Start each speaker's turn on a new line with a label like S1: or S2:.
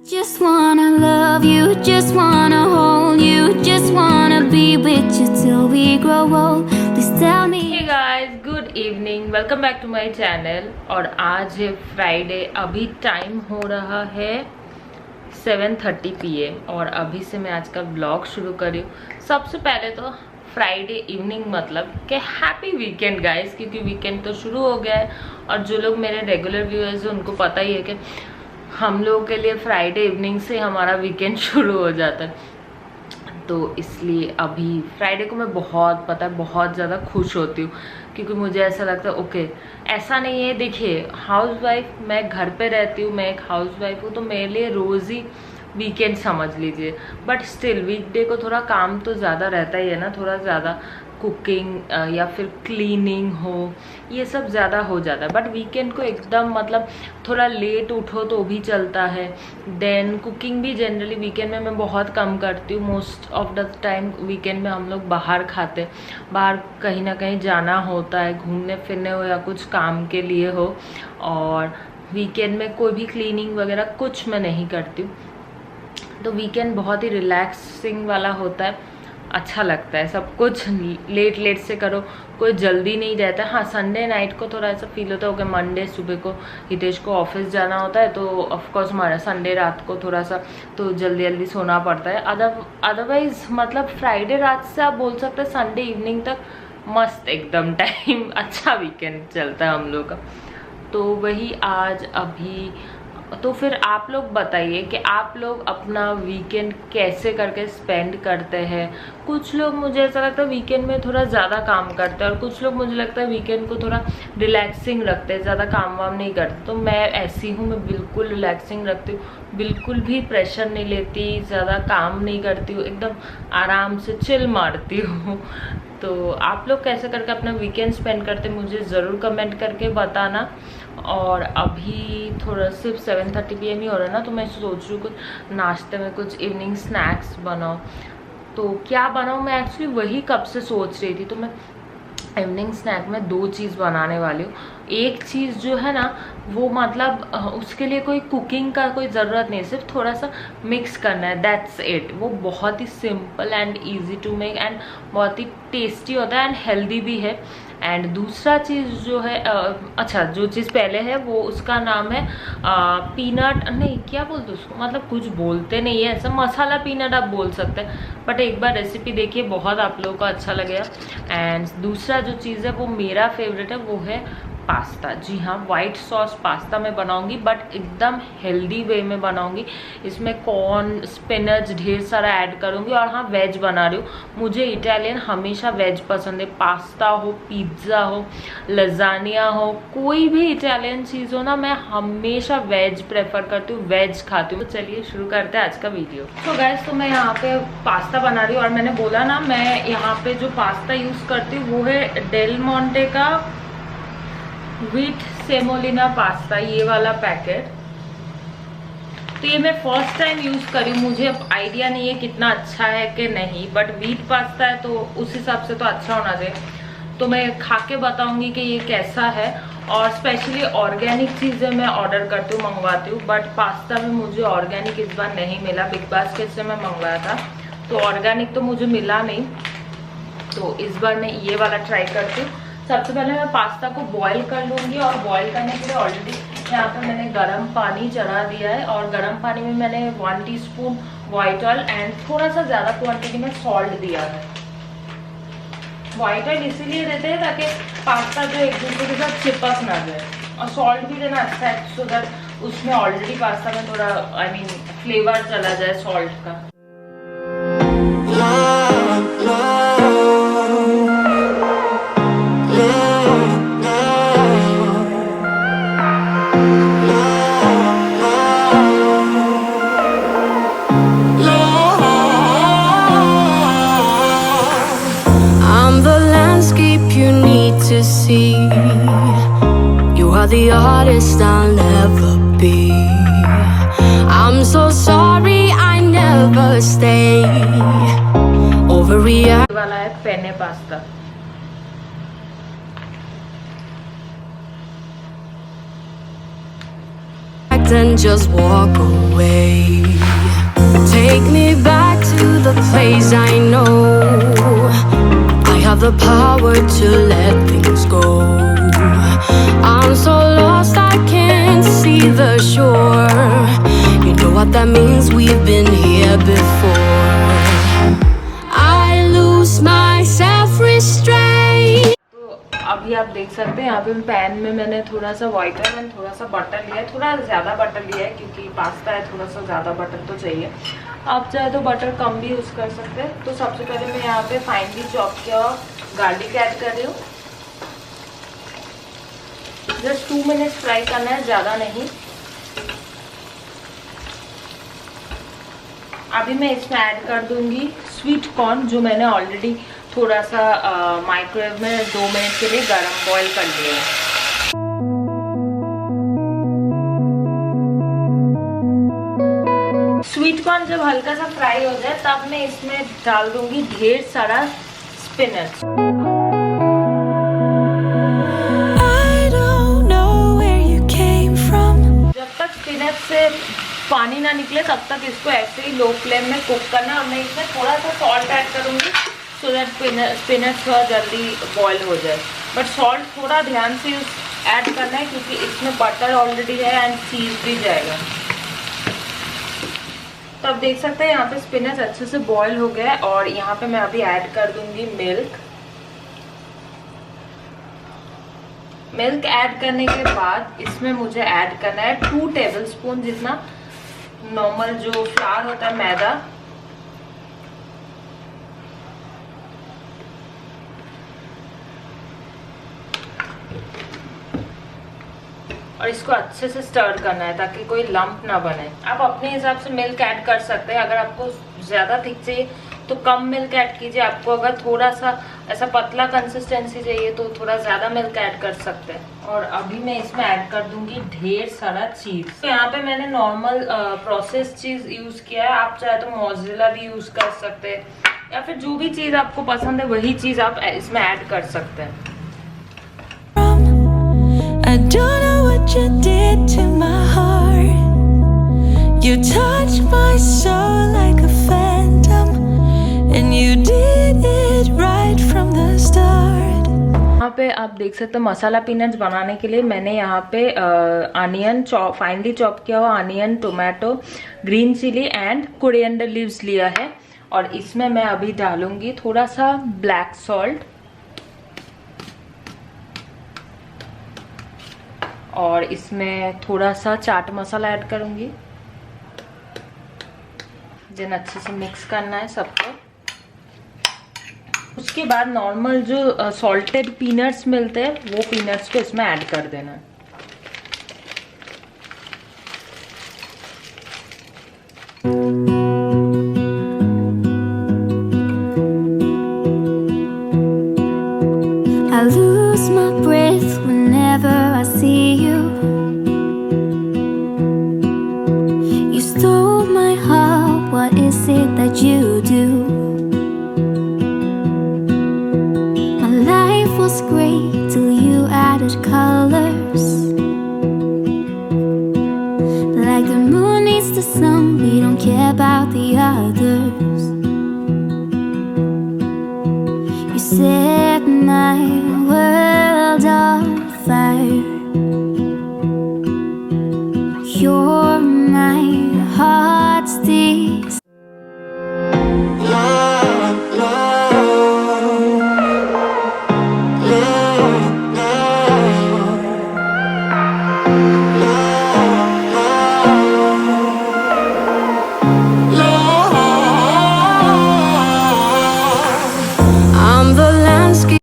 S1: Just wanna love you, just wanna hold you, just wanna be with you till we grow old. Please tell me.
S2: Hey guys, good evening. Welcome back to my channel. और आज है Friday. अभी time हो रहा है 7:30 PM और अभी से मैं आज का ब्लॉग शुरू करी हूँ. सबसे पहले तो फ्राइडे इवनिंग मतलब कि हैप्पी वीकेंड गाइस, क्योंकि वीकेंड तो शुरू हो गया है और जो लोग मेरे रेगुलर व्यूअर्स हैं उनको पता ही है कि हम लोगों के लिए फ्राइडे इवनिंग से हमारा वीकेंड शुरू हो जाता है. तो इसलिए अभी फ्राइडे को मैं बहुत ज़्यादा खुश होती हूँ, क्योंकि मुझे ऐसा लगता है ओके ऐसा नहीं है. देखिए हाउसवाइफ, मैं घर पे रहती हूँ, मैं एक हाउसवाइफ हूँ, तो मेरे लिए रोज़ ही वीकेंड समझ लीजिए. बट स्टिल वीकडे को थोड़ा काम तो ज़्यादा रहता ही है ना, थोड़ा ज़्यादा कुकिंग या फिर क्लीनिंग हो, ये सब ज़्यादा हो जाता है. बट वीकेंड को एकदम मतलब थोड़ा लेट उठो तो भी चलता है. देन कुकिंग भी जनरली वीकेंड में मैं बहुत कम करती हूँ. Most of the time weekend में हम लोग बाहर खाते हैं, बाहर कहीं ना कहीं जाना होता है, घूमने फिरने हो या कुछ काम के लिए हो. और वीकेंड में कोई भी क्लीनिंग वगैरह कुछ मैं नहीं करती हूँ. तो वीकेंड बहुत ही रिलैक्सिंग वाला होता है, अच्छा लगता है. सब कुछ लेट से करो, कोई जल्दी नहीं रहता. हाँ, संडे नाइट को थोड़ा ऐसा फील होता है कि मंडे सुबह को हितेश को ऑफिस जाना होता है, तो ऑफकोर्स हमारा संडे रात को थोड़ा सा तो जल्दी सोना पड़ता है. अदरवाइज मतलब फ्राइडे रात से आप बोल सकते हैं संडे इवनिंग तक मस्त एकदम टाइम अच्छा वीकेंड चलता है हम लोग का. तो वही आज अभी. तो फिर आप लोग बताइए कि आप लोग अपना वीकेंड कैसे करके स्पेंड करते हैं. कुछ लोग मुझे ऐसा लगता है वीकेंड में थोड़ा ज़्यादा काम करते हैं और कुछ लोग मुझे लगता है वीकेंड को थोड़ा रिलैक्सिंग रखते हैं, ज़्यादा काम वाम नहीं करते. तो मैं ऐसी हूँ, मैं बिल्कुल रिलैक्सिंग रखती हूँ, बिल्कुल भी प्रेशर नहीं लेती, ज़्यादा काम नहीं करती हूँ, एकदम आराम से चिल मारती हूँ. तो आप लोग कैसे करके अपना वीकेंड स्पेंड करते हैं मुझे ज़रूर कमेंट करके बताना. और अभी थोड़ा सिर्फ 7:30 PM ही हो रहा है ना, तो मैं सोच रही हूँ कुछ नाश्ते में कुछ इवनिंग स्नैक्स बनाऊँ. तो क्या बनाऊँ, मैं एक्चुअली वही कब से सोच रही थी. तो मैं इवनिंग स्नैक में 2 चीज़ बनाने वाली हूँ. एक चीज़ जो है ना वो मतलब उसके लिए कोई कुकिंग का कोई ज़रूरत नहीं है, सिर्फ थोड़ा सा मिक्स करना है, दैट्स इट. वो बहुत ही simple and easy to make and बहुत ही टेस्टी होता है एंड हेल्दी भी है. एंड दूसरा चीज़ जो है अच्छा, जो चीज़ पहले है वो उसका नाम है पीनट, नहीं क्या बोलते उसको, मतलब कुछ बोलते नहीं है ऐसा, मसाला पीनट आप बोल सकते हैं. बट एक बार रेसिपी देखिए, बहुत आप लोगों को अच्छा लगेगा. एंड दूसरा जो चीज़ है वो मेरा फेवरेट है, वो है पास्ता. जी हाँ, वाइट सॉस पास्ता मैं बनाऊंगी, बट एकदम हेल्दी वे में बनाऊंगी. इसमें कॉर्न, स्पिनच ढेर सारा ऐड करूंगी. और हाँ, वेज बना रही हूँ, मुझे इटालियन हमेशा वेज पसंद है. पास्ता हो, पिज्ज़ा हो, लजानिया हो, कोई भी इटालियन चीज़ हो ना, मैं हमेशा वेज प्रेफर करती हूँ, वेज खाती हूँ. तो चलिए शुरू करते हैं आज का वीडियो. तो गैस, तो मैं यहाँ पे पास्ता बना रही हूँ और मैंने बोला ना मैं यहाँ पे जो पास्ता यूज़ करती हूँ वो है डेल मोंटे का व्हीट सेमोलिना पास्ता, ये वाला पैकेट. तो ये मैं फर्स्ट टाइम यूज़ करी हूँ, मुझे अब आइडिया नहीं है कितना अच्छा है कि नहीं, बट व्हीट पास्ता है तो उस हिसाब से तो अच्छा होना चाहिए. तो मैं खा के बताऊँगी कि ये कैसा है. और स्पेशली ऑर्गेनिक चीज़ें मैं ऑर्डर करती हूँ, मंगवाती हूँ. बट पास्ता में मुझे ऑर्गेनिक इस बार नहीं मिला. बिग बास्केट से मैं मंगवाया था तो ऑर्गेनिक तो मुझे मिला नहीं. तो इस बार मैं ये वाला ट्राई करती हूँ. सबसे पहले मैं पास्ता को बॉईल कर लूँगी. और बॉईल करने के लिए ऑलरेडी यहाँ पर मैंने गर्म पानी चढ़ा दिया है. और गर्म पानी में मैंने 1 टीस्पून व्हाइट ऑयल एंड थोड़ा सा ज़्यादा क्वांटिटी में सॉल्ट दिया है. व्हाइट ऑयल इसीलिए देते हैं ताकि पास्ता जो एक दूसरे के साथ चिपक ना जाए. और सॉल्ट भी देना अच्छा है, सो दैट उसमें ऑलरेडी पास्ता में थोड़ा फ्लेवर चला जाए सॉल्ट का.
S1: To see you are the artist I'll never be. I'm so sorry I never stay overreact.
S2: वाला है penne pasta.
S1: And just walk away.
S3: the power to let things go. I'm so lost I can't see the shore. You know what that means, we've been here before. I lose my self-restraint.
S2: तो अभी आप देख सकते हैं यहाँ पे pan में मैंने थोड़ा सा वाइटर एंड थोड़ा सा बटर लिया है, थोड़ा ज़्यादा बटर लिया है क्योंकि पास्ता है, थोड़ा सा ज़्यादा बटर तो चाहिए। आप चाहे तो बटर कम भी यूज़ कर सकते हैं। तो सबसे पहले मैं यहाँ पे फाइनली चॉप किया गार्लिक ऐड कर रही हूँ। जस्ट 2 मिनट फ्राई करना है, ज़्यादा नहीं। अभी मैं इसमें ऐड कर दूंगी स्वीट कॉर्न, जो मैंने ऑलरेडी थोड़ा सा माइक्रोवेव में 2 मिनट के लिए गरम बॉईल कर लिया है। स्वीट कॉर्न जब हल्का सा फ्राई हो जाए तब मैं इसमें डाल दूंगी ढेर सारा स्पिनच। जब तक स्पिनच से पानी ना निकले तब तक इसको ऐसे ही लो फ्लेम में कुक करना है। और मैं इसमें थोड़ा सा सॉल्ट ऐड करूँगी सो दैट स्पिनच थोड़ा जल्दी बॉईल हो जाए। बट सॉल्ट थोड़ा ध्यान से ऐड करना है क्योंकि इसमें बटर ऑलरेडी है एंड सीज भी जाएगा। तो आप देख सकते हैं यहाँ पे स्पिनच अच्छे से बॉईल हो गया है और यहाँ पे मैं अभी ऐड कर दूंगी मिल्क। मिल्क ऐड करने के बाद इसमें मुझे ऐड करना है 2 टेबलस्पून जितना नॉर्मल जो फ्लावर होता है, मैदा। और इसको अच्छे से स्टर करना है ताकि कोई लंप ना बने। आप अपने हिसाब से मिल्क ऐड कर सकते हैं। अगर आपको ज़्यादा थिक चाहिए तो कम मिल्क ऐड कीजिए। आपको अगर थोड़ा सा ऐसा पतला कंसिस्टेंसी चाहिए तो थोड़ा ज़्यादा मिल्क ऐड कर सकते हैं। और अभी मैं इसमें ऐड कर दूंगी ढेर सारा चीज़। तो यहाँ पे मैंने नॉर्मल प्रोसेस चीज़ यूज़ किया है। आप चाहे तो मोज़रेला भी यूज़ कर सकते हैं या फिर जो भी चीज़ आपको पसंद है वही चीज़ आप इसमें ऐड कर सकते हैं।
S3: I don't know what you did to my heart. You touched my soul like a phantom, and you did it right from the start.
S2: यहाँ पे आप देख सकते हो मसाला पीनट्स बनाने के लिए मैंने यहाँ पे अनियन फाइनली चॉप किया हुआ onion, tomato, green chilli and coriander leaves लिया है। और इसमें मैं अभी डालूंगी थोड़ा सा ब्लैक सॉल्ट और इसमें थोड़ा सा चाट मसाला ऐड करूंगी। जिन अच्छे से मिक्स करना है सबको। उसके बाद नॉर्मल जो सॉल्टेड पीनट्स मिलते हैं वो पीनट्स को इसमें ऐड कर देना है।
S1: I lose my breath whenever I see you. You stole my heart, what is it that you do? My life was great till you added colors. Like the moon needs the sun, we don't care about the others. You set my world on fire. You're my heart's desire.